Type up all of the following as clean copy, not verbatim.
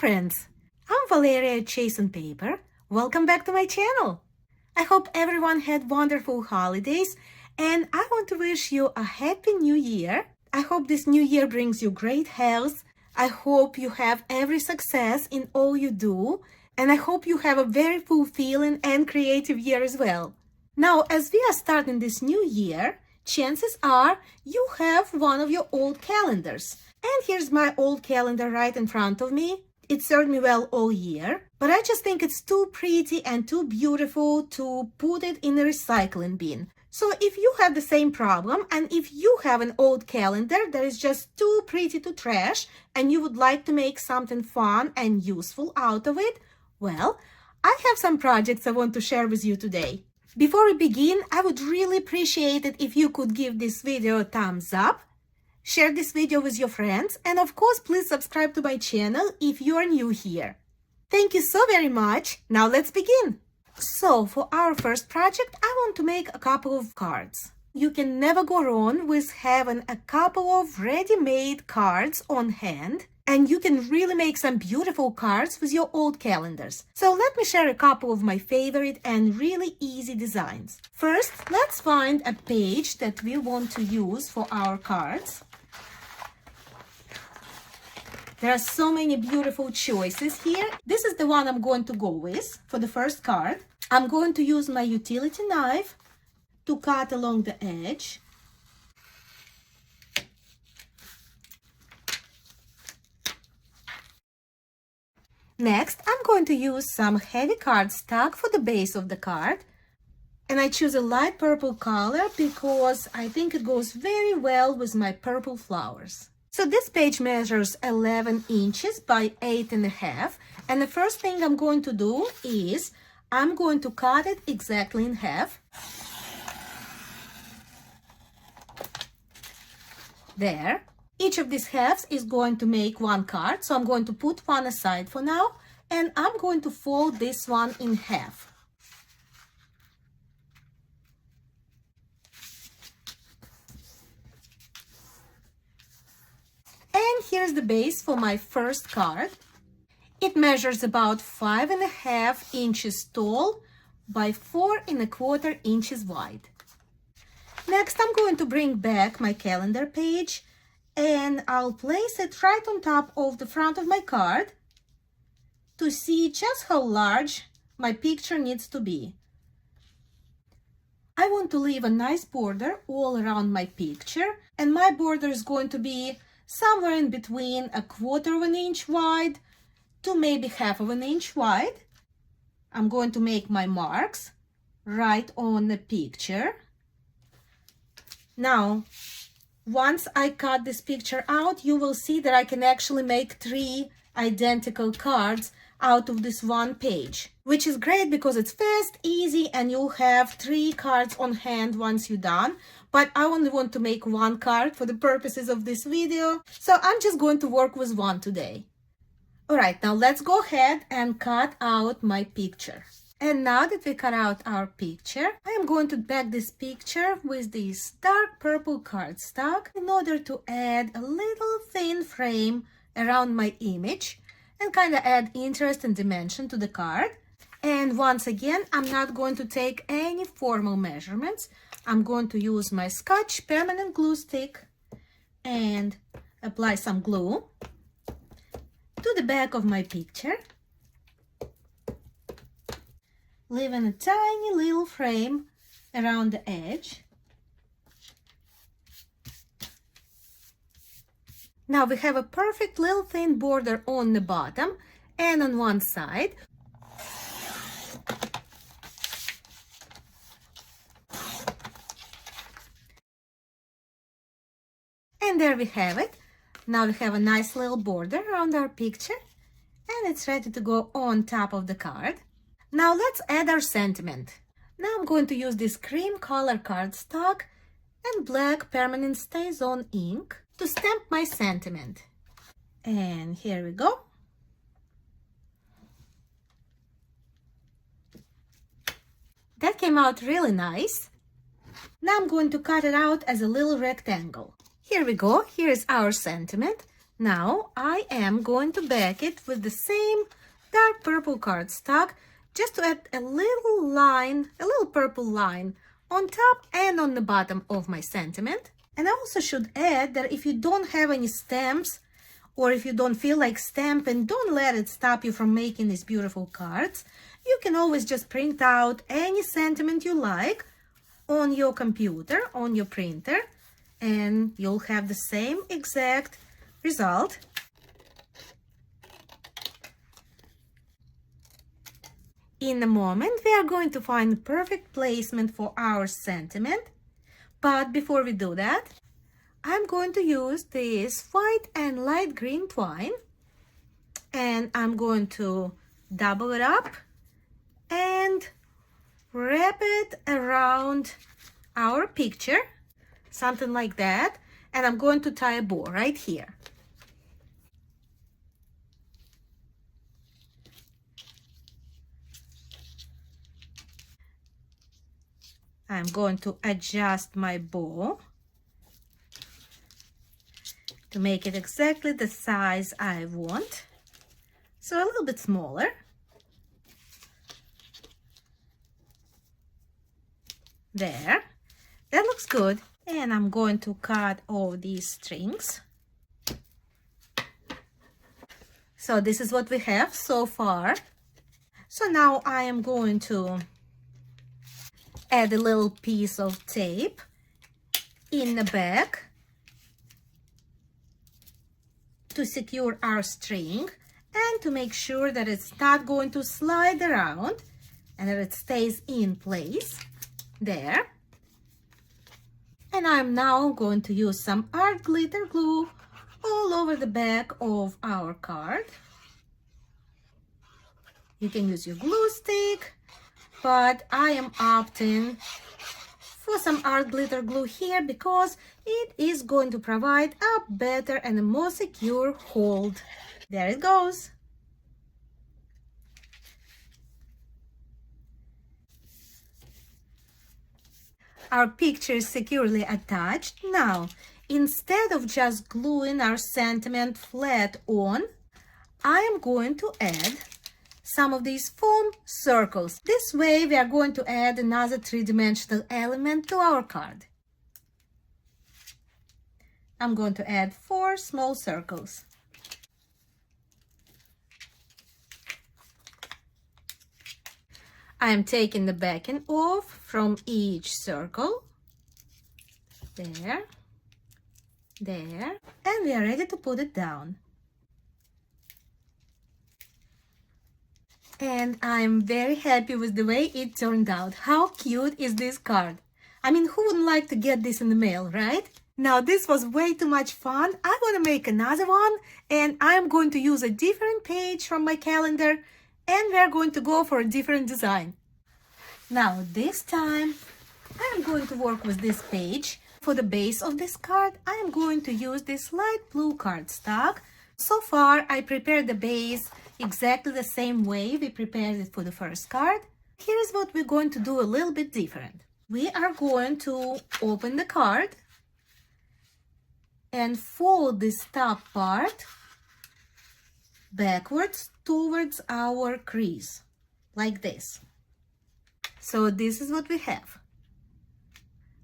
friends, I'm Valeria Chase on Paper. Welcome back to my channel. I hope everyone had wonderful holidays and I want to wish you a happy new year. I hope this new year brings you great health. I hope you have every success in all you do and I hope you have a very fulfilling and creative year as well. Now, as we are starting this new year, chances are you have one of your old calendars. And here's my old calendar right in front of me. It served me well all year, but I just think it's too pretty and too beautiful to put it in a recycling bin. So if you have the same problem and if you have an old calendar that is just too pretty to trash and you would like to make something fun and useful out of it, well, I have some projects I want to share with you today. Before we begin, I would really appreciate it if you could give this video a thumbs up. Share this video with your friends and of course please subscribe to my channel if you are new here. Thank you so very much. Now let's begin. So for our first project I want to make a couple of cards. You can never go wrong with having a couple of ready-made cards on hand and you can really make some beautiful cards with your old calendars. So let me share a couple of my favorite and really easy designs. First, let's find a page that we want to use for our cards. There are so many beautiful choices here. This is the one I'm going to go with for the first card. I'm going to use my utility knife to cut along the edge. Next, I'm going to use some heavy cardstock for the base of the card. And I choose a light purple color because I think it goes very well with my purple flowers. So this page measures 11 inches by 8.5. And the first thing I'm going to do is I'm going to cut it exactly in half. There. Each of these halves is going to make one card. So I'm going to put one aside for now. And I'm going to fold this one in half. And here's the base for my first card. It measures about 5.5 inches tall by 4.25 inches wide. Next, I'm going to bring back my calendar page and I'll place it right on top of the front of my card to see just how large my picture needs to be. I want to leave a nice border all around my picture, and my border is going to be somewhere in between 1/4 inch wide to maybe 1/2 inch wide. I'm going to make my marks right on the picture. Now, once I cut this picture out, you will see that I can actually make 3 identical cards out of this one page, which is great because it's fast, easy, and you'll have 3 cards on hand once you're done. But I only want to make 1 card for the purposes of this video, so I'm just going to work with 1 today. Alright, now let's go ahead and cut out my picture. And now that we cut out our picture, I am going to back this picture with this dark purple cardstock in order to add a little thin frame around my image and kind of add interest and dimension to the card. And once again, I'm not going to take any formal measurements. I'm going to use my Scotch permanent glue stick and apply some glue to the back of my picture, leaving a tiny little frame around the edge. Now we have a perfect little thin border on the bottom and on one side. And there we have it. Now we have a nice little border around our picture and it's ready to go on top of the card. Now let's add our sentiment. Now I'm going to use this cream color cardstock and black permanent StazOn ink to stamp my sentiment. And here we go. That came out really nice. Now I'm going to cut it out as a little rectangle. Here we go. Here's our sentiment. Now I am going to back it with the same dark purple cardstock, just to add a little line, a little purple line on top and on the bottom of my sentiment. And I also should add that if you don't have any stamps, or if you don't feel like stamping, don't let it stop you from making these beautiful cards. You can always just print out any sentiment you like on your computer, on your printer, and you'll have the same exact result. In a moment, we are going to find the perfect placement for our sentiment. But before we do that, I'm going to use this white and light green twine, and I'm going to double it up and wrap it around our picture, something like that, and I'm going to tie a bow right here. I'm going to adjust my bow to make it exactly the size I want, so a little bit smaller. There, that looks good. And I'm going to cut all these strings. So this is what we have so far. So now I am going to add a little piece of tape in the back to secure our string and to make sure that it's not going to slide around and that it stays in place there. And I'm now going to use some art glitter glue all over the back of our card. You can use your glue stick, but I am opting for some art glitter glue here because it is going to provide a better and a more secure hold. There it goes. Our picture is securely attached. Now, instead of just gluing our sentiment flat on, I am going to add some of these foam circles. This way we are going to add another three-dimensional element to our card. I'm going to add 4 small circles. I am taking the backing off from each circle. There, there, and we are ready to put it down. And I'm very happy with the way it turned out. How cute is this card? I mean, who wouldn't like to get this in the mail, right? Now, this was way too much fun. I want to make another one, and I'm going to use a different page from my calendar, and we're going to go for a different design. Now, this time, I'm going to work with this page. For the base of this card, I am going to use this light blue cardstock. So far, I prepared the base exactly the same way we prepared it for the first card. Here's what we're going to do a little bit different. We are going to open the card and fold this top part backwards towards our crease, like this. So this is what we have.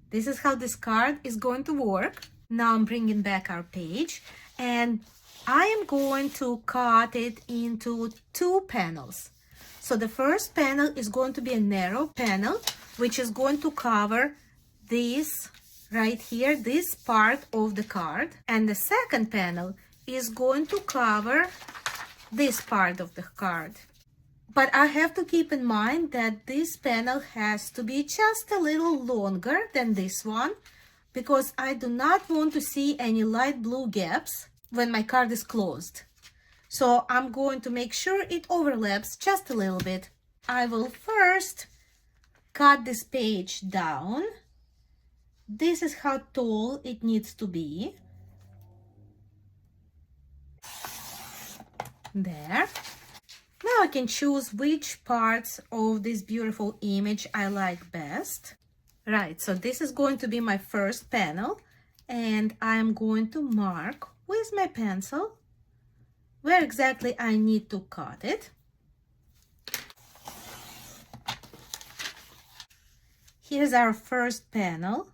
This is how this card is going to work. Now I'm bringing back our page, and I am going to cut it into 2 panels. So the first panel is going to be a narrow panel, which is going to cover this right here, this part of the card. And the second panel is going to cover this part of the card. But I have to keep in mind that this panel has to be just a little longer than this one, because I do not want to see any light blue gaps when my card is closed. So I'm going to make sure it overlaps just a little bit. I will first cut this page down. This is how tall it needs to be. There. Now I can choose which parts of this beautiful image I like best. Right, so this is going to be my first panel, and I'm going to mark with my pencil where exactly I need to cut it. Here's our first panel.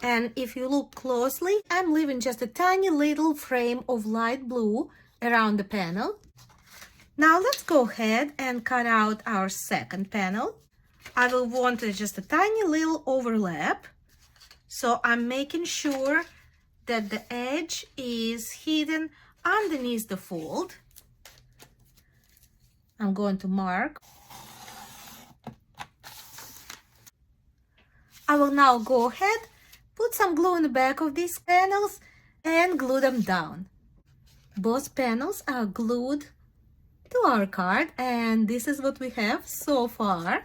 And if you look closely, I'm leaving just a tiny little frame of light blue around the panel. Now let's go ahead and cut out our second panel. I will want just a tiny little overlap. So I'm making sure that the edge is hidden underneath the fold. I'm going to mark. I will now go ahead, put some glue in the back of these panels and glue them down. Both panels are glued to our card, and this is what we have so far.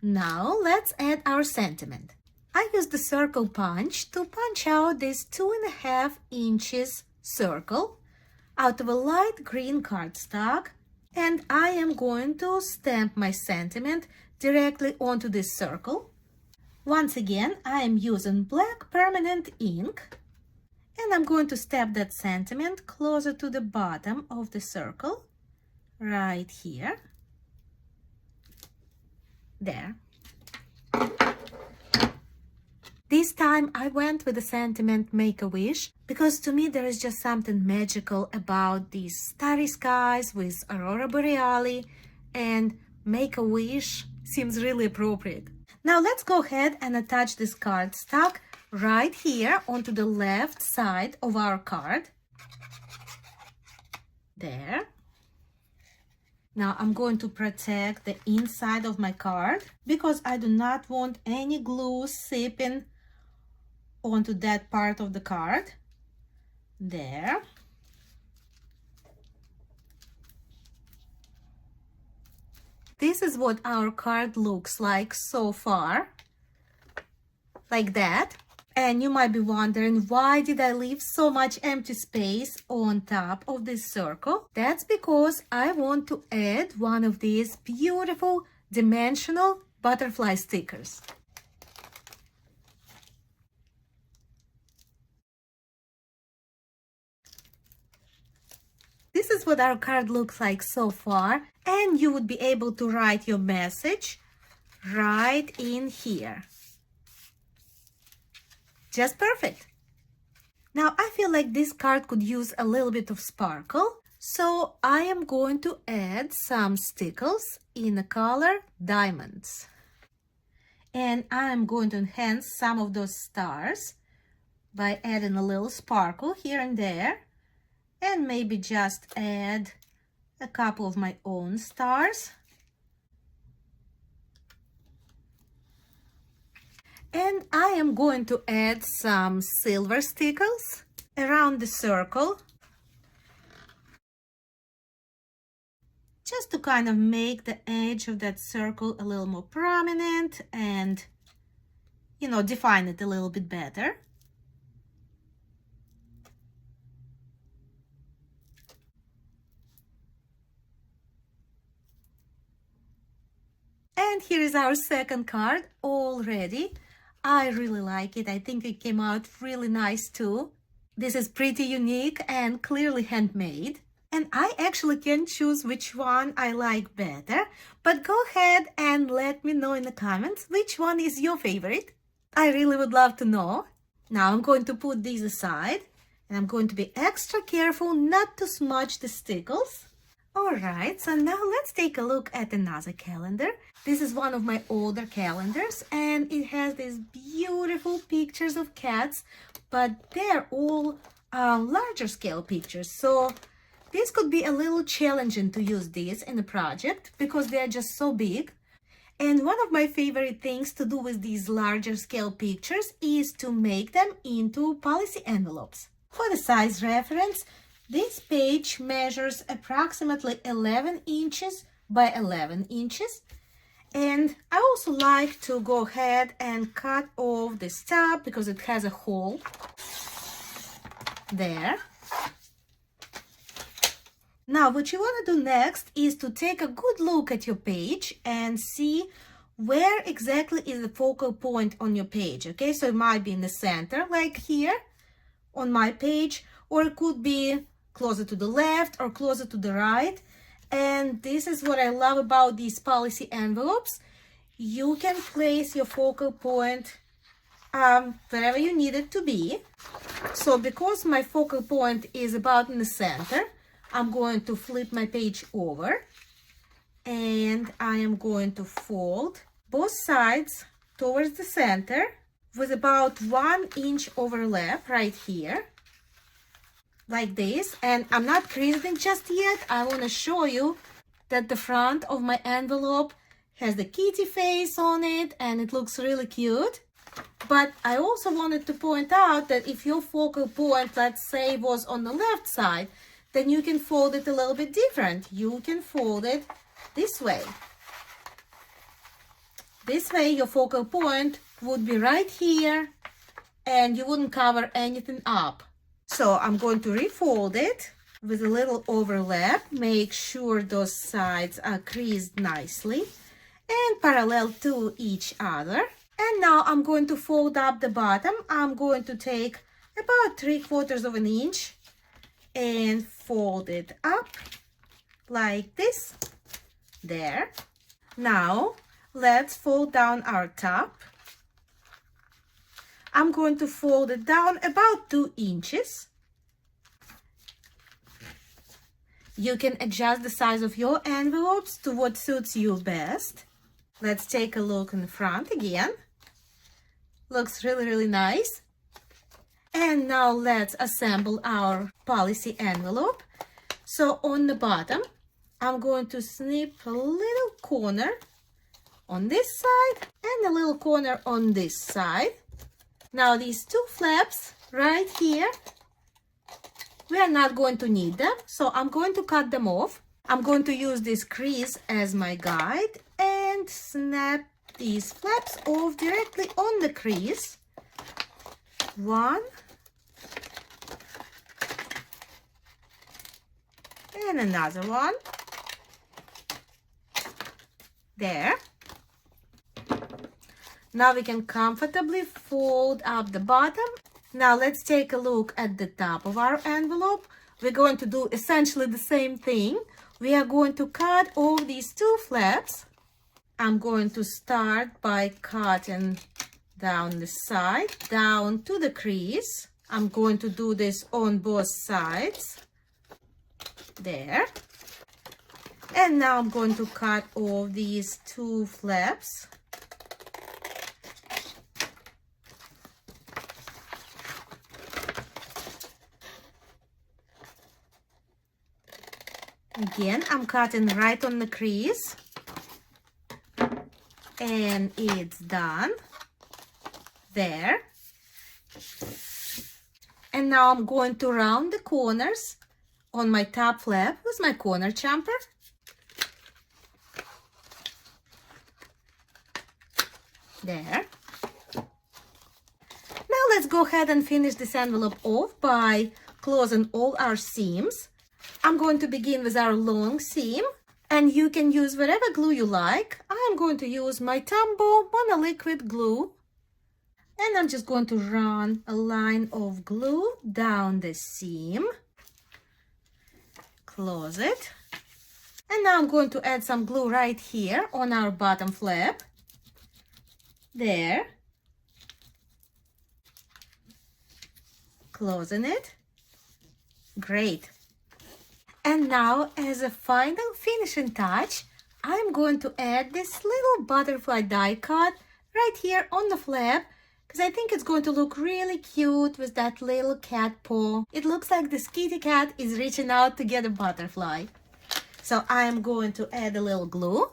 Now let's add our sentiment. I used the circle punch to punch out this 2.5 inches circle out of a light green cardstock, and I am going to stamp my sentiment directly onto this circle. Once again, I am using black permanent ink, and I'm going to stamp that sentiment closer to the bottom of the circle, right here. There. This time I went with the sentiment Make-A-Wish because to me there is just something magical about these starry skies with Aurora Borealis, and Make-A-Wish seems really appropriate. Now let's go ahead and attach this cardstock right here onto the left side of our card. There. Now I'm going to protect the inside of my card because I do not want any glue seeping onto that part of the card. There. This is what our card looks like so far, like that. And you might be wondering, why did I leave so much empty space on top of this circle? That's because I want to add one of these beautiful dimensional butterfly stickers. This is what our card looks like so far, and you would be able to write your message right in here. Just perfect. Now I feel like this card could use a little bit of sparkle, so I am going to add some stickles in the color Diamonds. And I'm going to enhance some of those stars by adding a little sparkle here and there. And maybe just add a couple of my own stars. And I am going to add some silver stickles around the circle, just to kind of make the edge of that circle a little more prominent and, you know, define it a little bit better. And here is our second card all ready. I really like it. I think it came out really nice too. This is pretty unique and clearly handmade. And I actually can choose which one I like better. But go ahead and let me know in the comments which one is your favorite. I really would love to know. Now I'm going to put these aside. And I'm going to be extra careful not to smudge the stickles. Alright, so now let's take a look at another calendar. This is one of my older calendars, and it has these beautiful pictures of cats, but they're all larger scale pictures. So this could be a little challenging to use these in a project because they're just so big. And one of my favorite things to do with these larger scale pictures is to make them into policy envelopes. For the size reference, this page measures approximately 11 inches by 11 inches. And I also like to go ahead and cut off this top because it has a hole there. Now, what you want to do next is to take a good look at your page and see where exactly is the focal point on your page. Okay, so it might be in the center, like here, on my page, or it could be closer to the left or closer to the right. And this is what I love about these policy envelopes. You can place your focal point wherever you need it to be. So because my focal point is about in the center, I'm going to flip my page over and I am going to fold both sides towards the center with about 1 inch overlap right here, like this. And I'm not creasing just yet. I want to show you that the front of my envelope has the kitty face on it and it looks really cute. But I also wanted to point out that if your focal point, let's say, was on the left side, then you can fold it a little bit different. You can fold it this way. This way your focal point would be right here and you wouldn't cover anything up. So I'm going to refold it with a little overlap. Make sure those sides are creased nicely and parallel to each other. And now I'm going to fold up the bottom. I'm going to take about 3/4 of an inch and fold it up like this. There. Now let's fold down our top. I'm going to fold it down about 2 inches. You can adjust the size of your envelopes to what suits you best. Let's take a look in the front again. Looks really, really nice. And now let's assemble our policy envelope. So on the bottom, I'm going to snip a little corner on this side and a little corner on this side. Now these two flaps right here, we are not going to need them, so I'm going to cut them off. I'm going to use this crease as my guide and snap these flaps off directly on the crease. One. And another one. There. Now we can comfortably fold up the bottom. Now let's take a look at the top of our envelope. We're going to do essentially the same thing. We are going to cut all these two flaps. I'm going to start by cutting down the side, down to the crease. I'm going to do this on both sides. There. And now I'm going to cut all these two flaps. Again, I'm cutting right on the crease. And it's done. There. And now I'm going to round the corners on my top flap with my corner jumper. There. Now let's go ahead and finish this envelope off by closing all our seams. I'm going to begin with our long seam, and you can use whatever glue you like. I'm going to use my Tombow monoliquid glue, and I'm just going to run a line of glue down the seam. Close it. And now I'm going to add some glue right here on our bottom flap. There. Closing it. Great. And now, as a final finishing touch, I'm going to add this little butterfly die cut right here on the flap, because I think it's going to look really cute with that little cat paw. It looks like this kitty cat is reaching out to get a butterfly. So I'm going to add a little glue.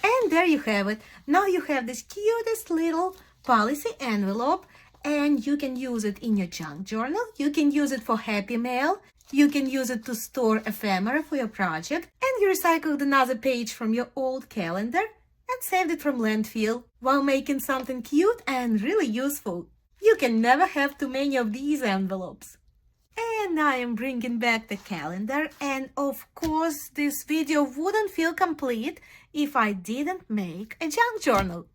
And there you have it. Now you have this cutest little policy envelope, and you can use it in your junk journal. You can use it for Happy Mail. You can use it to store ephemera for your project, and you recycled another page from your old calendar and saved it from landfill while making something cute and really useful. You can never have too many of these envelopes. And I am bringing back the calendar, and of course this video wouldn't feel complete if I didn't make a junk journal.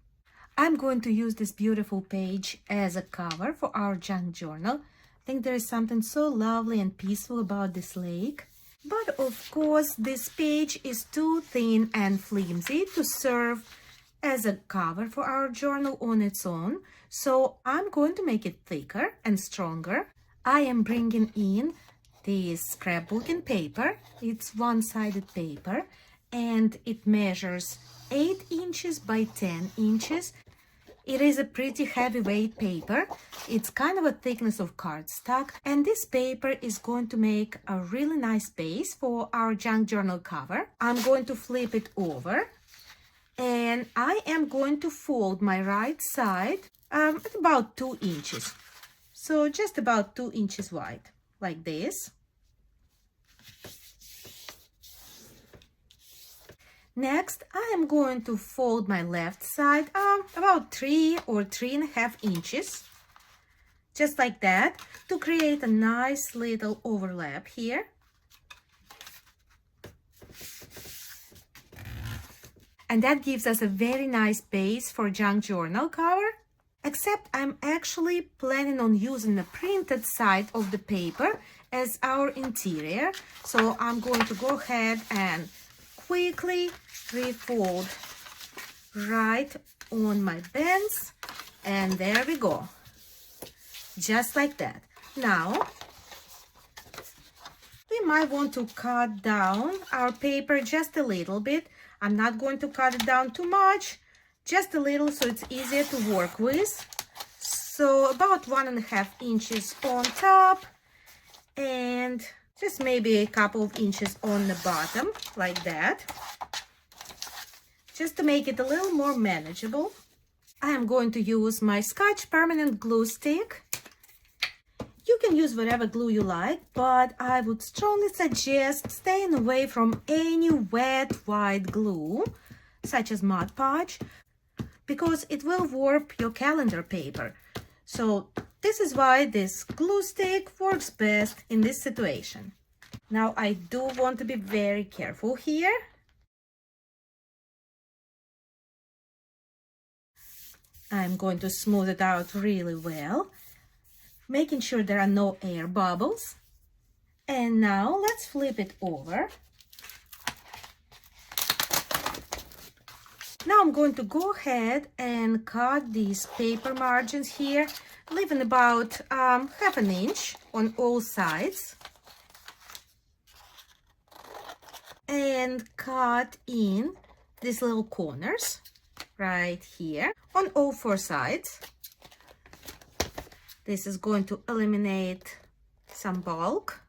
I'm going to use this beautiful page as a cover for our junk journal. I think there is something so lovely and peaceful about this lake. But of course, this page is too thin and flimsy to serve as a cover for our journal on its own. So I'm going to make it thicker and stronger. I am bringing in this scrapbooking paper. It's one-sided paper and it measures 8 inches by 10 inches. It is a pretty heavyweight paper. It's kind of a thickness of cardstock, and this paper is going to make a really nice base for our junk journal cover. I'm going to flip it over, and I am going to fold my right side at about 2 inches. So just about 2 inches wide, like this. Next, I am going to fold my left side about 3 or 3.5 inches, just like that, to create a nice little overlap here. And that gives us a very nice base for junk journal cover, except I'm actually planning on using the printed side of the paper as our interior. So I'm going to go ahead and quickly refold right on my bends, and there we go, just like that. Now we might want to cut down our paper just a little bit. I'm not going to cut it down too much, just a little, so it's easier to work with. So about 1.5 inches on top and just maybe a couple of inches on the bottom, like that, just to make it a little more manageable. I am going to use my Scotch permanent glue stick. You can use whatever glue you like, but I would strongly suggest staying away from any wet white glue, such as Mod Podge, because it will warp your calendar paper. So this is why this glue stick works best in this situation. Now I do want to be very careful here. I'm going to smooth it out really well, making sure there are no air bubbles. And now let's flip it over. Now I'm going to go ahead and cut these paper margins here, leaving about half an inch on all sides. And cut in these little corners right here on all 4 sides. This is going to eliminate some bulk.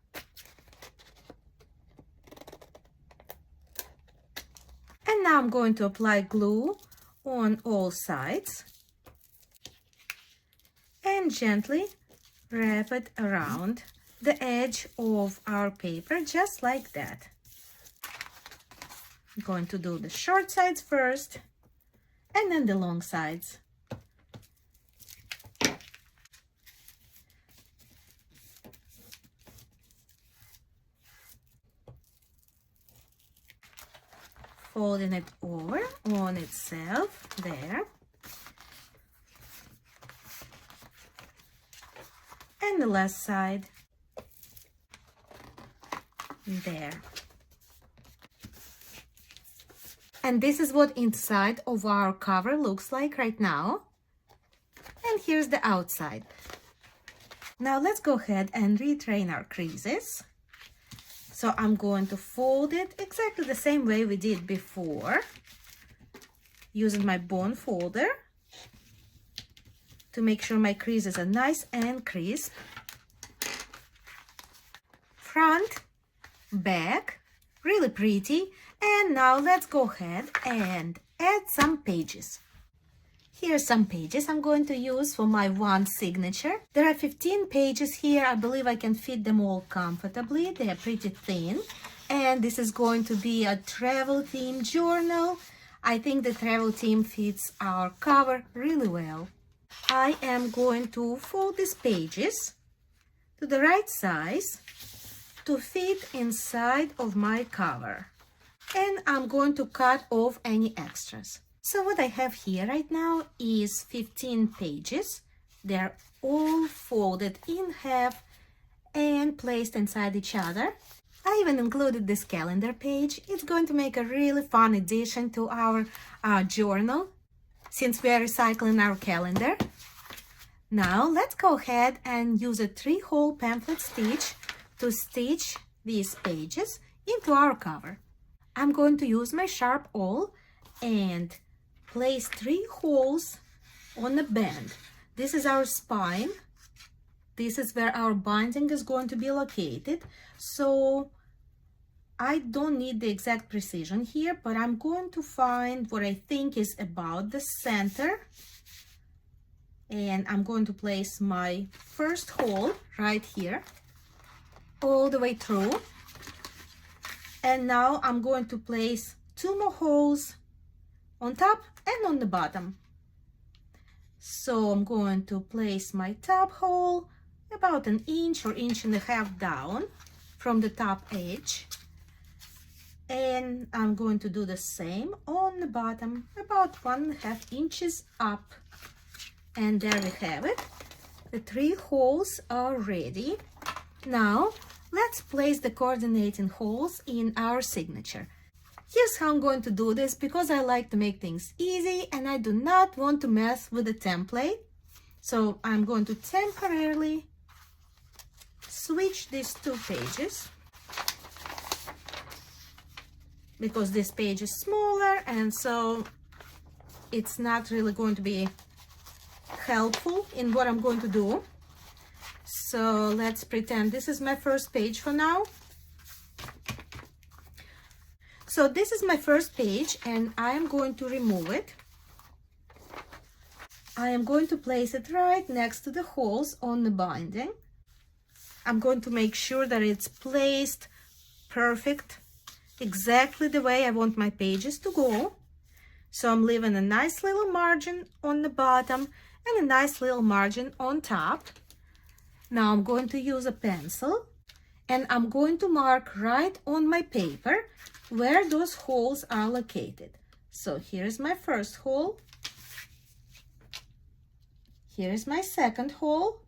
And now I'm going to apply glue on all sides and gently wrap it around the edge of our paper, just like that. I'm going to do the short sides first and then the long sides. Folding it over on itself, there. And the last side, there. And this is what inside of our cover looks like right now. And here's the outside. Now let's go ahead and retrain our creases. So I'm going to fold it exactly the same way we did before, using my bone folder to make sure my creases are nice and crisp. Front, back, really pretty. And now let's go ahead and add some pages. Here's some pages I'm going to use for my one signature. There are 15 pages here. I believe I can fit them all comfortably. They are pretty thin. And this is going to be a travel theme journal. I think the travel theme fits our cover really well. I am going to fold these pages to the right size to fit inside of my cover. And I'm going to cut off any extras. So what I have here right now is 15 pages. They're all folded in half and placed inside each other. I even included this calendar page. It's going to make a really fun addition to our journal since we are recycling our calendar. Now let's go ahead and use a 3-hole pamphlet stitch to stitch these pages into our cover. I'm going to use my sharp awl and place 3 holes on the band. This is our spine. This is where our binding is going to be located. So I don't need the exact precision here, but I'm going to find what I think is about the center. And I'm going to place my first hole right here, all the way through. And now I'm going to place 2 more holes on top and on the bottom. So I'm going to place my top hole about 1 inch or 1.5 inches down from the top edge. And I'm going to do the same on the bottom, about 1.5 inches up. And there we have it. The 3 holes are ready. Now let's place the coordinating holes in our signature. Here's how I'm going to do this because I like to make things easy and I do not want to mess with the template. So I'm going to temporarily switch these 2 pages because this page is smaller and so it's not really going to be helpful in what I'm going to do. So let's pretend this is my first page for now. So this is my first page and I am going to remove it. I am going to place it right next to the holes on the binding. I'm going to make sure that it's placed perfect, exactly the way I want my pages to go. So I'm leaving a nice little margin on the bottom and a nice little margin on top. Now I'm going to use a pencil and I'm going to mark right on my paper where those holes are located. So here's my first hole. Here's my second hole.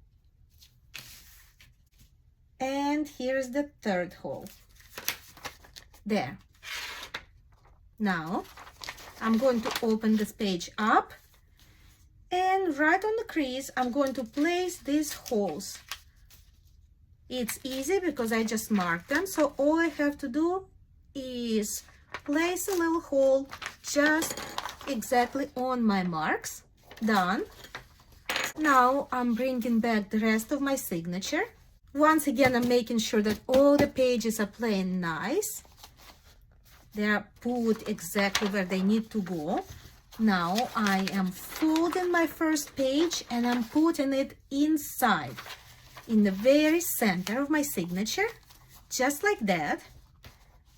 And here's the third hole. There. Now I'm going to open this page up and right on the crease I'm going to place these holes. It's easy because I just marked them, so all I have to do is place a little hole just exactly on my marks. Done. Now I'm bringing back the rest of my signature. Once again, I'm making sure that all the pages are plain nice. They are put exactly where they need to go. Now I am folding my first page and I'm putting it inside, in the very center of my signature, just like that.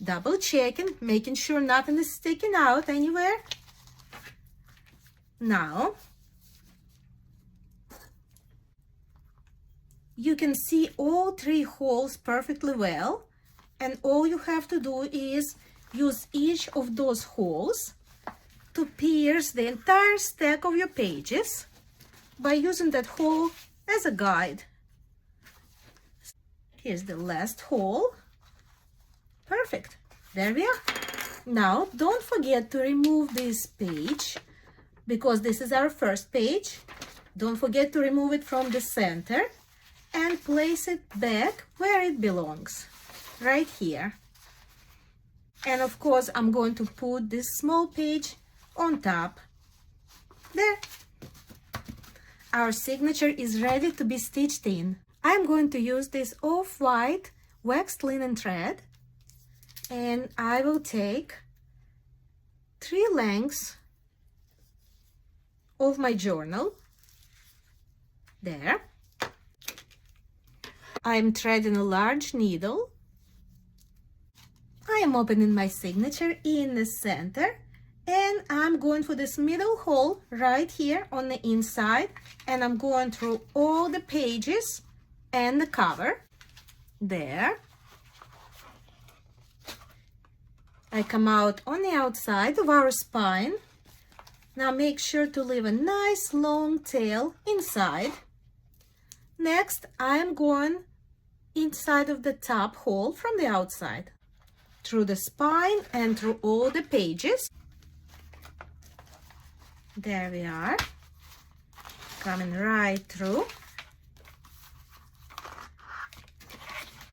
Double checking, making sure nothing is sticking out anywhere. Now, you can see all 3 holes perfectly well, and all you have to do is use each of those holes to pierce the entire stack of your pages by using that hole as a guide. Here's the last hole. Perfect. There we are. Now, don't forget to remove this page because this is our first page. Don't forget to remove it from the center and place it back where it belongs, right here. And of course, I'm going to put this small page on top. There. Our signature is ready to be stitched in. I'm going to use this off-white waxed linen thread, and I will take 3 lengths of my journal. There. I'm threading a large needle. I am opening my signature in the center, and I'm going for this middle hole right here on the inside, and I'm going through all the pages and the cover. There. I come out on the outside of our spine, Now make sure to leave a nice long tail inside. Next, I am going inside of the top hole from the outside, through the spine and through all the pages. There we are, coming right through.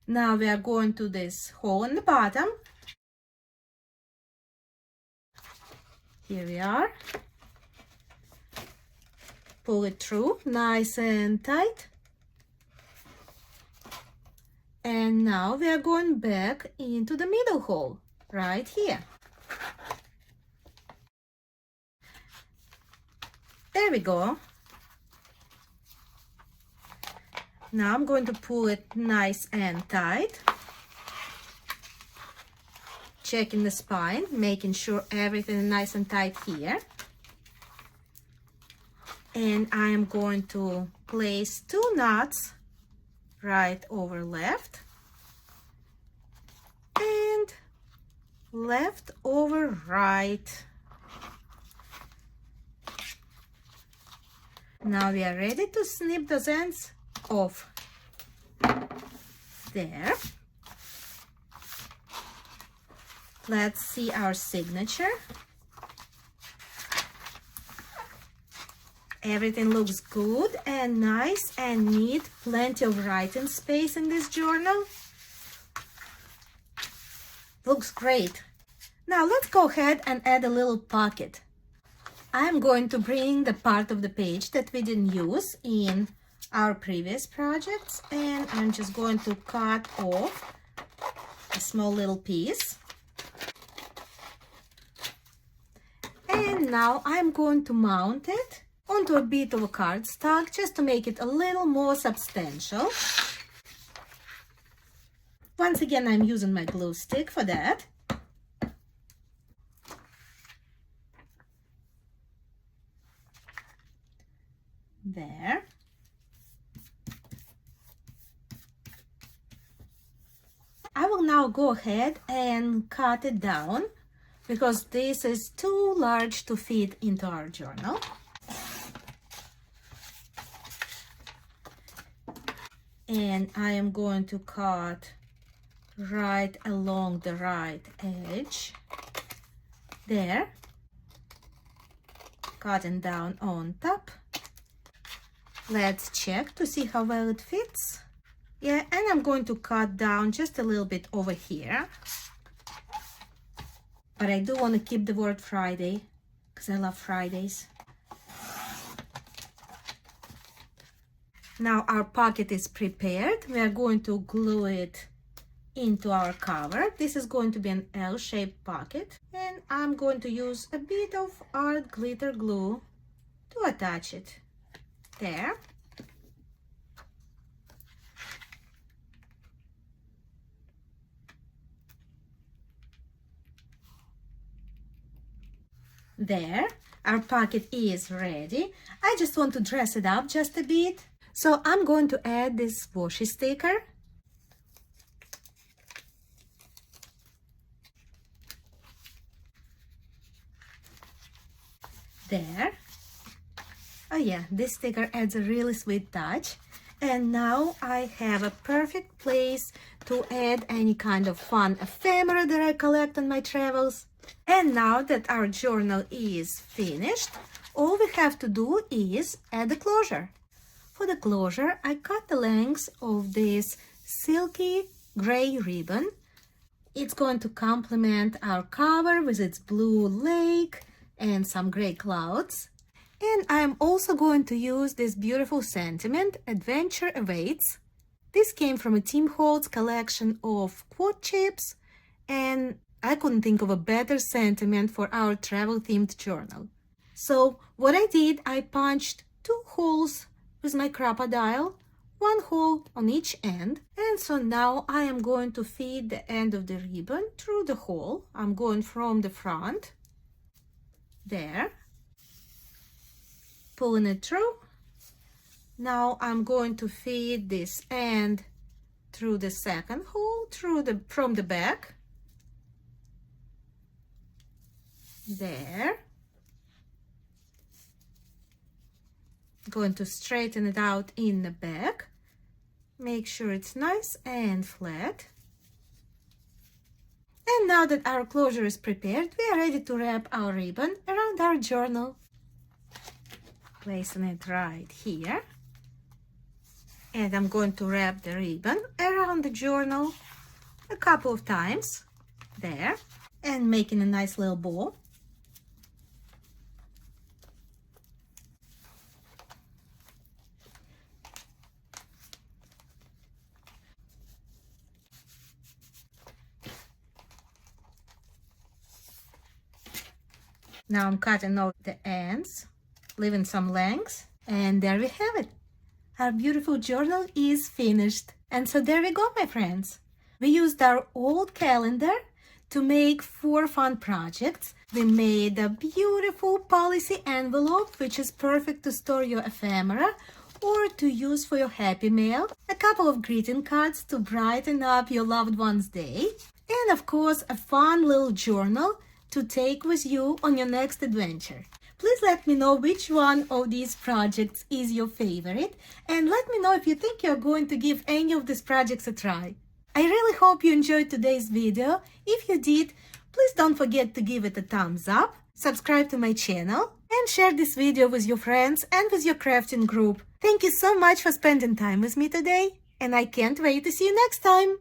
Now we are going to this hole in the bottom. Here we are. Pull it through nice and tight. And now we are going back into the middle hole, right here. There we go. Now I'm going to pull it nice and tight. Checking the spine, making sure everything is nice and tight here. And I am going to place 2 knots right over left and left over right. Now we are ready to snip those ends off. There. Let's see our signature. Everything looks good and nice and neat. Plenty of writing space in this journal. Looks great. Now let's go ahead and add a little pocket. I'm going to bring the part of the page that we didn't use in our previous projects, and I'm just going to cut off a small little piece. And now I'm going to mount it onto a bit of a cardstock just to make it a little more substantial. Once again, I'm using my glue stick for that. There. I will now go ahead and cut it down because this is too large to fit into our journal. And I am going to cut right along the right edge. There. Cutting down on top. Let's check to see how well it fits. Yeah, and I'm going to cut down just a little bit over here. But I do want to keep the word Friday because I love Fridays. Now our pocket is prepared. We are going to glue it into our cover. This is going to be an L-shaped pocket. And I'm going to use a bit of art glitter glue to attach it. There. There, our pocket is ready. I just want to dress it up just a bit. So I'm going to add this washi sticker. There. Oh yeah, this sticker adds a really sweet touch. And now I have a perfect place to add any kind of fun ephemera that I collect on my travels. And now that our journal is finished, all we have to do is add the closure. For the closure, I cut the length of this silky gray ribbon. It's going to complement our cover with its blue lake and some gray clouds. And I'm also going to use this beautiful sentiment, Adventure Awaits. This came from a Tim Holtz collection of quote chips, and I couldn't think of a better sentiment for our travel-themed journal. So what I did, I punched 2 holes with my crocodile, 1 hole on each end. And so now I am going to feed the end of the ribbon through the hole. I'm going from the front, there. Pulling it through. Now I'm going to feed this end through the second hole, from the back. There. Going to straighten it out in the back. Make sure it's nice and flat. And now that our closure is prepared, we are ready to wrap our ribbon around our journal. Placing it right here. And I'm going to wrap the ribbon around the journal a couple of times. There. And making a nice little bow. Now I'm cutting off the ends, leaving some lengths, and there we have it. Our beautiful journal is finished. And so there we go, my friends. We used our old calendar to make 4 fun projects. We made a beautiful policy envelope, which is perfect to store your ephemera or to use for your happy mail, a couple of greeting cards to brighten up your loved one's day, and of course a fun little journal to take with you on your next adventure. Please let me know which one of these projects is your favorite, and let me know if you think you're going to give any of these projects a try. I really hope you enjoyed today's video. If you did, please don't forget to give it a thumbs up, subscribe to my channel, and share this video with your friends and with your crafting group. Thank you so much for spending time with me today, and I can't wait to see you next time.